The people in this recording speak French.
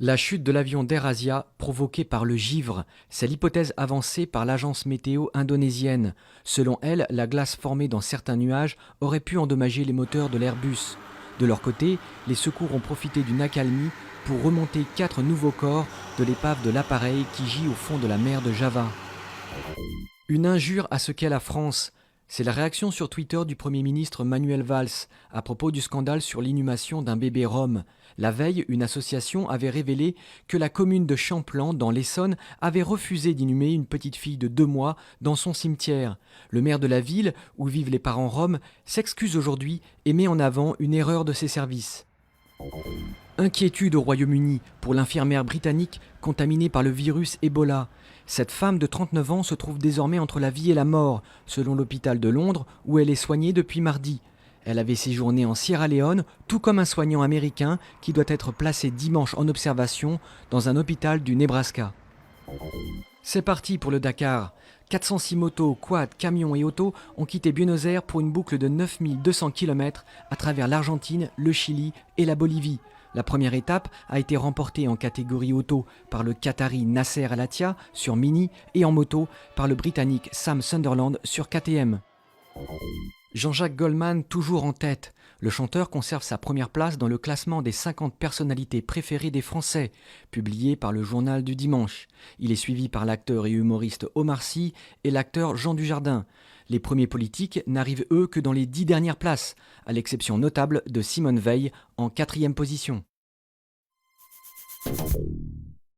La chute de l'avion d'AirAsia provoquée par le givre, c'est l'hypothèse avancée par l'agence météo indonésienne. Selon elle, la glace formée dans certains nuages aurait pu endommager les moteurs de l'Airbus. De leur côté, les secours ont profité d'une accalmie pour remonter 4 nouveaux corps de l'épave de l'appareil qui gît au fond de la mer de Java. Une injure à ce qu'est la France. C'est la réaction sur Twitter du Premier ministre Manuel Valls à propos du scandale sur l'inhumation d'un bébé rome. La veille, une association avait révélé que la commune de Champlan, dans l'Essonne, avait refusé d'inhumer une petite fille de 2 mois dans son cimetière. Le maire de la ville, où vivent les parents roms, s'excuse aujourd'hui et met en avant une erreur de ses services. Inquiétude au Royaume-Uni pour l'infirmière britannique contaminée par le virus Ebola. Cette femme de 39 ans se trouve désormais entre la vie et la mort, selon l'hôpital de Londres où elle est soignée depuis mardi. Elle avait séjourné en Sierra Leone, tout comme un soignant américain qui doit être placé dimanche en observation dans un hôpital du Nebraska. C'est parti pour le Dakar. 406 motos, quads, camions et autos ont quitté Buenos Aires pour une boucle de 9200 km à travers l'Argentine, le Chili et la Bolivie. La première étape a été remportée en catégorie auto par le Qatari Nasser Al-Attiyah sur Mini et en moto par le Britannique Sam Sunderland sur KTM. Jean-Jacques Goldman toujours en tête. Le chanteur conserve sa première place dans le classement des 50 personnalités préférées des Français, publié par le Journal du Dimanche. Il est suivi par l'acteur et humoriste Omar Sy et l'acteur Jean Dujardin. Les premiers politiques n'arrivent eux que dans les 10 dernières places, à l'exception notable de Simone Veil en 4e position.